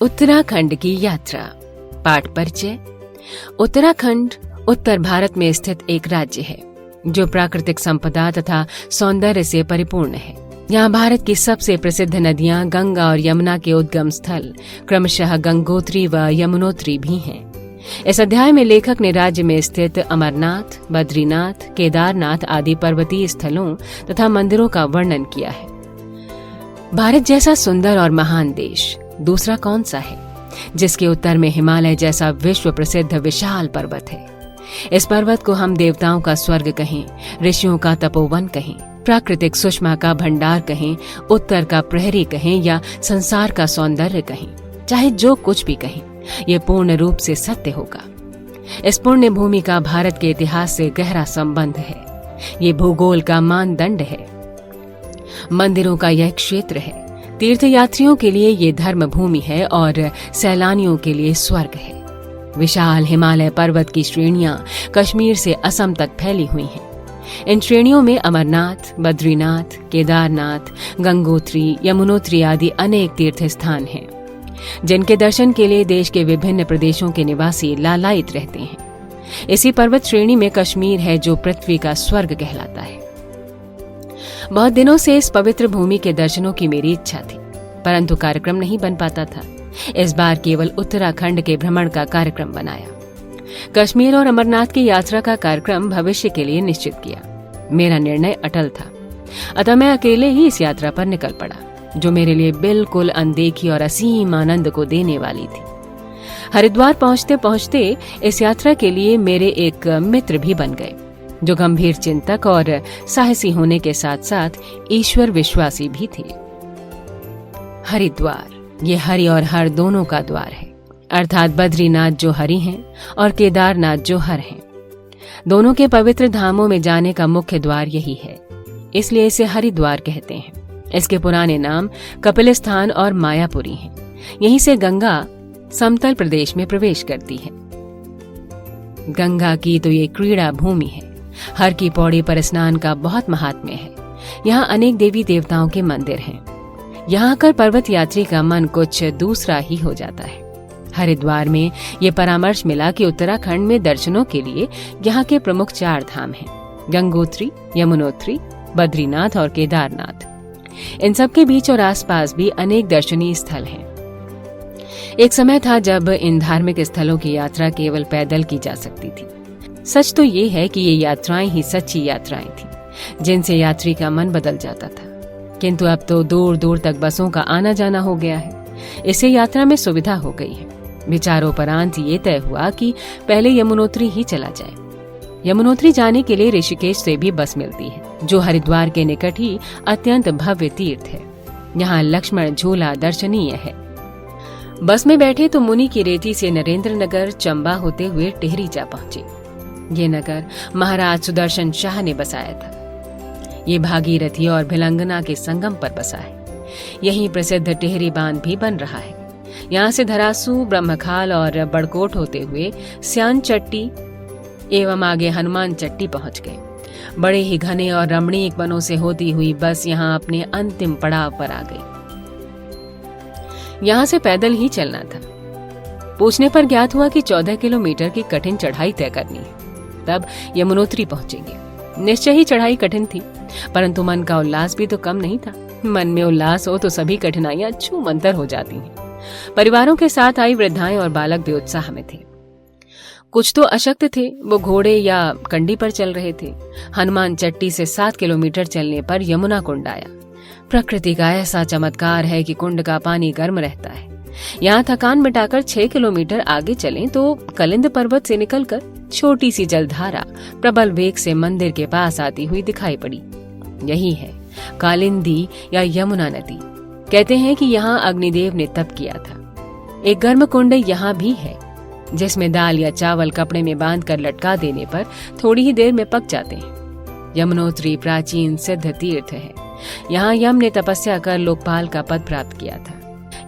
उत्तराखंड की यात्रा। पाठ परिचय। उत्तराखंड उत्तर भारत में स्थित एक राज्य है जो प्राकृतिक संपदा तथा सौंदर्य से परिपूर्ण है। यहाँ भारत की सबसे प्रसिद्ध नदियां गंगा और यमुना के उद्गम स्थल क्रमशः गंगोत्री व यमुनोत्री भी हैं। इस अध्याय में लेखक ने राज्य में स्थित अमरनाथ, बद्रीनाथ, केदारनाथ आदि पर्वतीय स्थलों तथा मंदिरों का वर्णन किया है। भारत जैसा सुंदर और महान देश दूसरा कौन सा है जिसके उत्तर में हिमालय जैसा विश्व प्रसिद्ध विशाल पर्वत है। इस पर्वत को हम देवताओं का स्वर्ग कहें, ऋषियों का तपोवन कहें, प्राकृतिक सुषमा का भंडार कहें, उत्तर का प्रहरी कहें या संसार का सौंदर्य कहें, चाहे जो कुछ भी कहें, ये पूर्ण रूप से सत्य होगा। इस पुण्य भूमि का भारत के इतिहास से गहरा संबंध है। ये भूगोल का मानदंड है, मंदिरों का यह क्षेत्र है, तीर्थयात्रियों के लिए ये धर्म भूमि है और सैलानियों के लिए स्वर्ग है। विशाल हिमालय पर्वत की श्रेणियां कश्मीर से असम तक फैली हुई हैं। इन श्रेणियों में अमरनाथ, बद्रीनाथ, केदारनाथ, गंगोत्री, यमुनोत्री आदि अनेक तीर्थ स्थान हैं, जिनके दर्शन के लिए देश के विभिन्न प्रदेशों के निवासी लालायित रहते हैं। इसी पर्वत श्रेणी में कश्मीर है जो पृथ्वी का स्वर्ग कहलाता है। बहुत दिनों से इस पवित्र भूमि के दर्शनों की मेरी इच्छा थी, परंतु कार्यक्रम नहीं बन पाता था। इस बार केवल उत्तराखंड के भ्रमण का कार्यक्रम बनाया। कश्मीर और अमरनाथ की यात्रा का कार्यक्रम भविष्य के लिए निश्चित किया। मेरा निर्णय अटल था, अतः मैं अकेले ही इस यात्रा पर निकल पड़ा, जो मेरे लिए बिल्कुल अनदेखी और असीम आनंद को देने वाली थी। हरिद्वार पहुंचते पहुंचते इस यात्रा के लिए मेरे एक मित्र भी बन गए, जो गंभीर चिंतक और साहसी होने के साथ साथ ईश्वर विश्वासी भी थे। हरिद्वार ये हरि और हर दोनों का द्वार है, अर्थात बद्रीनाथ जो हरि हैं और केदारनाथ जो हर हैं। दोनों के पवित्र धामों में जाने का मुख्य द्वार यही है, इसलिए इसे हरिद्वार कहते हैं। इसके पुराने नाम कपिलस्थान और मायापुरी हैं। यहीं से गंगा समतल प्रदेश में प्रवेश करती है। गंगा की तो ये क्रीड़ा भूमि है। हर की पौड़ी पर स्नान का बहुत महात्म्य है। यहाँ अनेक देवी देवताओं के मंदिर हैं। यहाँ आकर पर्वत यात्री का मन कुछ दूसरा ही हो जाता है। हरिद्वार में ये परामर्श मिला कि उत्तराखंड में दर्शनों के लिए यहाँ के प्रमुख 4 धाम हैं: गंगोत्री, यमुनोत्री, बद्रीनाथ और केदारनाथ। इन सब के बीच और आसपास भी अनेक दर्शनीय स्थल हैं। एक समय था जब इन धार्मिक स्थलों की यात्रा केवल पैदल की जा सकती थी। सच तो ये है कि ये यात्राएं ही सच्ची यात्राएं थीं, जिनसे यात्री का मन बदल जाता था। किंतु अब तो दूर दूर तक बसों का आना जाना हो गया है। इससे यात्रा में सुविधा हो गई है। विचारोपरांत ये तय हुआ कि पहले यमुनोत्री ही चला जाए। यमुनोत्री जाने के लिए ऋषिकेश से भी बस मिलती है, जो हरिद्वार के निकट ही अत्यंत भव्य तीर्थ है। यहाँ लक्ष्मण झूला दर्शनीय है। बस में बैठे तो मुनि की रेती से नरेंद्र नगर, चंबा होते हुए टिहरी जा पहुंचे। ये नगर महाराज सुदर्शन शाह ने बसाया था। ये भागीरथी और भिलंगना के संगम पर बसा है। यहीं प्रसिद्ध टिहरी बांध भी बन रहा है। यहाँ से धरासू, ब्रह्मखाल और बड़कोट होते हुए स्यान चट्टी एवं आगे हनुमान चट्टी पहुंच गए। बड़े ही घने और रमणीक वनों से होती हुई बस यहाँ अपने अंतिम पड़ाव पर आ गई। यहाँ से पैदल ही चलना था। पूछने पर ज्ञात हुआ कि 14 किलोमीटर की कठिन चढ़ाई तय करनी है, तब यमुनोत्री पहुंचेंगे। निश्चय ही चढ़ाई कठिन थी, परंतु मन का उल्लास भी तो कम नहीं था। मन में उल्लास हो तो सभी कठिनाइयां छूमंतर हो जाती हैं। परिवारों के साथ आई वृद्धाएं और बालक भी उत्साह में थे। कुछ तो अशक्त थे, वो घोड़े या कंडी पर चल रहे थे। हनुमान चट्टी से 7 किलोमीटर चलने पर यमुना कुंड आया। प्रकृति का ऐसा चमत्कार है कि कुंड का पानी गर्म रहता है। यहाँ थकान मिटाकर 6 किलोमीटर आगे चलें तो कलिंद पर्वत से निकलकर छोटी सी जलधारा प्रबल वेग से मंदिर के पास आती हुई दिखाई पड़ी। यही है कालिंदी या यमुना नदी। कहते हैं कि यहाँ अग्निदेव ने तप किया था। एक गर्म कुंड यहाँ भी है, जिसमें दाल या चावल कपड़े में बांधकर लटका देने पर थोड़ी ही देर में पक जाते हैं। यमुनोत्री प्राचीन सिद्ध तीर्थ है। यहाँ यम ने तपस्या कर लोकपाल का पद प्राप्त किया था।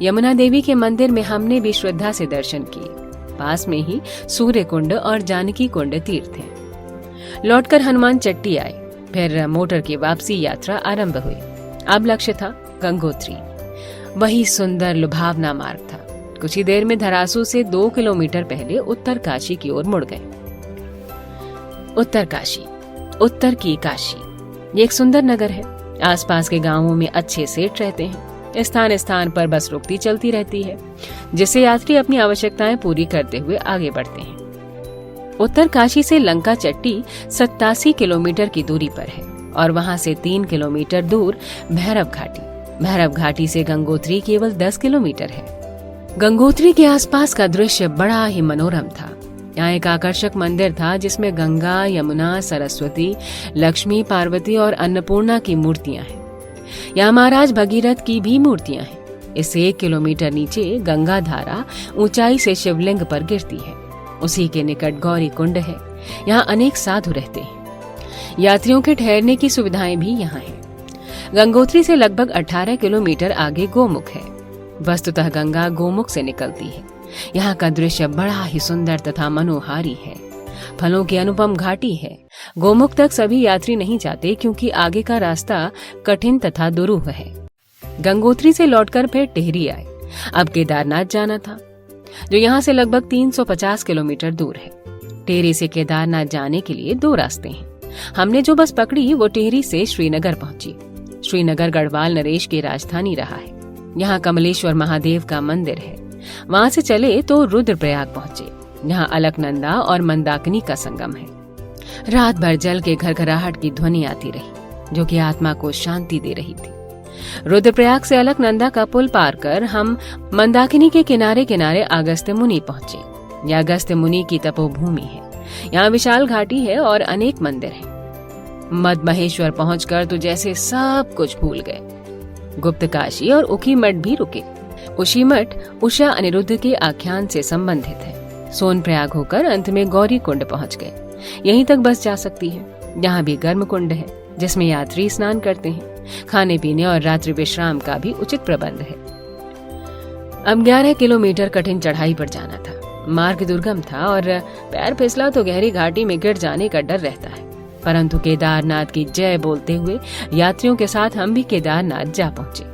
यमुना देवी के मंदिर में हमने भी श्रद्धा से दर्शन किए। पास में ही सूर्य कुंड और जानकी कुंड तीर्थ हैं। लौटकर हनुमान चट्टी आए, फिर मोटर की वापसी यात्रा आरंभ हुई। अब लक्ष्य था गंगोत्री। वही सुंदर लुभावना मार्ग था। कुछ ही देर में धरासू से 2 किलोमीटर पहले उत्तर काशी की ओर मुड़ गए। उत्तर काशी, उत्तर की काशी, ये एक सुंदर नगर है। आसपास के गांवों में अच्छे सेठ रहते हैं। स्थान स्थान पर बस रुकती चलती रहती है, जिससे यात्री अपनी आवश्यकताएं पूरी करते हुए आगे बढ़ते हैं। उत्तर काशी से लंका चट्टी 87 किलोमीटर की दूरी पर है और वहां से 3 किलोमीटर दूर भैरव घाटी। भैरव घाटी से गंगोत्री केवल 10 किलोमीटर है। गंगोत्री के आसपास का दृश्य बड़ा ही मनोरम था। यहाँ एक आकर्षक मंदिर था जिसमें गंगा, यमुना, सरस्वती, लक्ष्मी, पार्वती और अन्नपूर्णा की मूर्तियां हैं। यहाँ महाराज भगीरथ की भी मूर्तियां हैं। इससे 1 किलोमीटर नीचे गंगा धारा ऊंचाई से शिवलिंग पर गिरती है। उसी के निकट गौरी कुंड है। यहाँ अनेक साधु रहते हैं। यात्रियों के ठहरने की सुविधाएं भी यहाँ हैं। गंगोत्री से लगभग 18 किलोमीटर आगे गोमुख है। वस्तुतः गंगा गोमुख से निकलती है। यहाँ का दृश्य बड़ा ही सुंदर तथा मनोहारी है। फलों की अनुपम घाटी है। गोमुख तक सभी यात्री नहीं जाते क्योंकि आगे का रास्ता कठिन तथा दुरूह है। गंगोत्री से लौटकर फिर टिहरी आए। अब केदारनाथ जाना था, जो यहाँ से लगभग 350 किलोमीटर दूर है। टिहरी से केदारनाथ जाने के लिए 2 रास्ते हैं। हमने जो बस पकड़ी वो टिहरी से श्रीनगर पहुंची। श्रीनगर गढ़वाल नरेश की राजधानी रहा है। यहाँ कमलेश्वर महादेव का मंदिर है। वहां से चले तो रुद्रप्रयाग पहुंचे। यहाँ अलकनंदा और मंदाकिनी का संगम है। रात भर जल के घरघराहट की ध्वनि आती रही, जो कि आत्मा को शांति दे रही थी। रुद्रप्रयाग से अलकनंदा का पुल पार कर हम मंदाकिनी के किनारे किनारे अगस्त्य मुनि पहुंचे। यह अगस्त्य मुनि की तपोभूमि है। यहाँ विशाल घाटी है और अनेक मंदिर हैं। मदमहेश्वर पहुंचकर तो जैसे सब कुछ भूल गए। गुप्त काशी और उखी मठ भी रुके। उशी मठ उषा अनिरुद्ध के आख्यान से संबंधित है। सोनप्रयाग होकर अंत में गौरी कुंड पहुंच गए। यहीं तक बस जा सकती है। यहाँ भी गर्म कुंड है, जिसमें यात्री स्नान करते हैं। खाने पीने और रात्रि विश्राम का भी उचित प्रबंध है। अब 11 किलोमीटर कठिन चढ़ाई पर जाना था। मार्ग दुर्गम था और पैर फिसला तो गहरी घाटी में गिर जाने का डर रहता है। परंतु केदारनाथ की जय बोलते हुए यात्रियों के साथ हम भी केदारनाथ जा पहुंचे।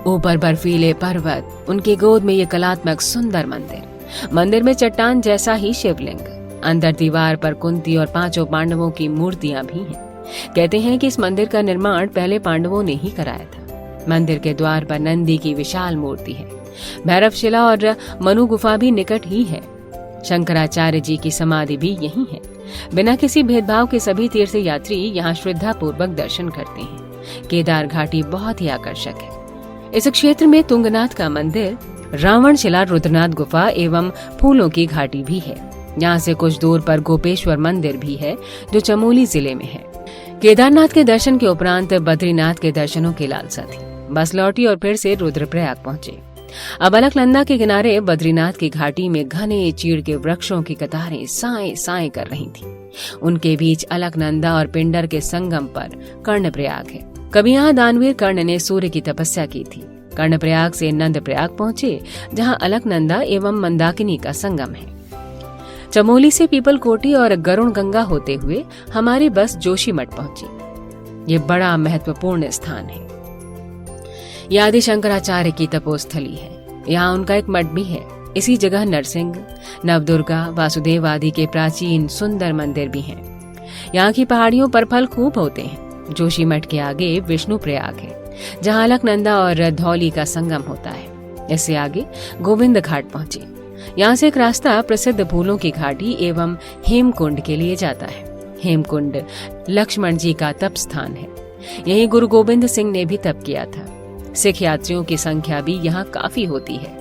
ऊपर बर्फीले पर्वत, उनकी गोद में ये कलात्मक सुंदर मंदिर। मंदिर में चट्टान जैसा ही शिवलिंग, अंदर दीवार पर कुंती और 5 पांडवों की मूर्तियां भी हैं। कहते हैं कि इस मंदिर का निर्माण पहले पांडवों ने ही कराया था। मंदिर के द्वार पर नंदी की विशाल मूर्ति है। भैरवशिला और मनु गुफा भी निकट ही है। शंकराचार्य जी की समाधि भी यही है। बिना किसी भेदभाव के सभी तीर्थ यात्री यहाँ श्रद्धा पूर्वक दर्शन करते हैं। केदार घाटी बहुत ही आकर्षक है। इस क्षेत्र में तुंगनाथ का मंदिर, रावण शिला रुद्रनाथ गुफा एवं फूलों की घाटी भी है। यहाँ से कुछ दूर पर गोपेश्वर मंदिर भी है, जो चमोली जिले में है। केदारनाथ के दर्शन के उपरांत बद्रीनाथ के दर्शनों की लालसा थी। बस लौटी और फिर से रुद्रप्रयाग पहुंचे। अब अलकनंदा के किनारे बद्रीनाथ की घाटी में घने चीड़ के वृक्षों की कतारें साएं साएं कर रही थीं। उनके बीच अलकनंदा और पिंडर के संगम पर कर्णप्रयाग है। कभी यहाँ दानवीर कर्ण ने सूर्य की तपस्या की थी। कर्णप्रयाग से नंदप्रयाग पहुंचे, जहाँ अलकनंदा एवं मंदाकिनी का संगम है। चमोली से पीपलकोटी और गरुण गंगा होते हुए हमारी बस जोशीमठ पहुंची। ये बड़ा महत्वपूर्ण स्थान है। यह आदि शंकराचार्य की तपोस्थली है। यहाँ उनका एक मठ भी है। इसी जगह नरसिंह, नवदुर्गा, वासुदेव आदि के प्राचीन सुंदर मंदिर भी हैं। यहाँ की पहाड़ियों पर फल खूब होते हैं। जोशीमठ के आगे विष्णु प्रयाग है, जहाँ अलकनंदा और धौली का संगम होता है। इससे आगे गोविंद घाट पहुंचे। यहाँ से एक रास्ता प्रसिद्ध फूलों की घाटी एवं हेमकुंड के लिए जाता है। हेमकुंड लक्ष्मण जी का तप स्थान है। यहीं गुरु गोविंद सिंह ने भी तप किया था। सिख यात्रियों की संख्या भी यहाँ काफी होती है।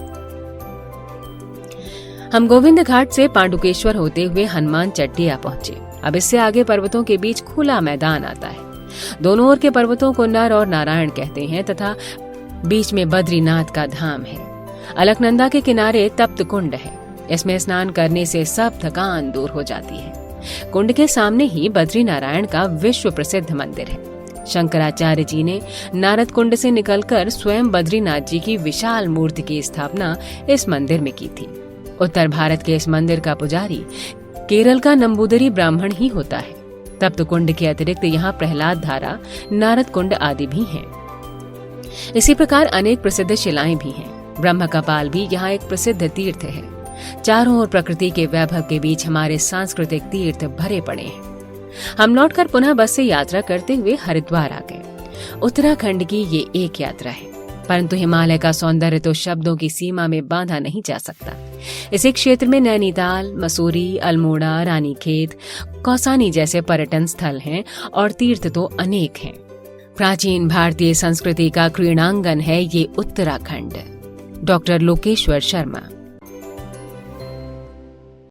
हम गोविंद घाट से पांडुकेश्वर होते हुए हनुमान चट्टिया पहुंचे। अब इससे आगे पर्वतों के बीच खुला मैदान आता है। दोनों ओर के पर्वतों को नर और नारायण कहते हैं तथा बीच में बद्रीनाथ का धाम है। अलकनंदा के किनारे तप्त कुंड है। इसमें स्नान करने से सब थकान दूर हो जाती है। कुंड के सामने ही बद्री नारायण का विश्व प्रसिद्ध मंदिर है। शंकराचार्य जी ने नारद कुंड से निकलकर स्वयं बद्रीनाथ जी की विशाल मूर्ति की स्थापना इस मंदिर में की थी। उत्तर भारत के इस मंदिर का पुजारी केरल का नंबूदरी ब्राह्मण ही होता है। तप्त कुंड के अतिरिक्त यहाँ प्रहलाद धारा, नारद कुंड आदि भी हैं। इसी प्रकार अनेक प्रसिद्ध शिलाएं भी हैं। ब्रह्म कपाल भी यहाँ एक प्रसिद्ध तीर्थ है। चारों ओर प्रकृति के वैभव के बीच हमारे सांस्कृतिक तीर्थ भरे पड़े हैं। हम लौटकर पुनः बस से यात्रा करते हुए हरिद्वार आ गए। उत्तराखंड की ये एक यात्रा है, परंतु हिमालय का सौंदर्य तो शब्दों की सीमा में बांधा नहीं जा सकता। इसी क्षेत्र में नैनीताल, मसूरी, अल्मोड़ा, रानीखेत, कौसानी जैसे पर्यटन स्थल हैं और तीर्थ तो अनेक हैं। प्राचीन भारतीय संस्कृति का क्रीड़ांगन है ये उत्तराखंड। डॉक्टर लोकेश्वर शर्मा।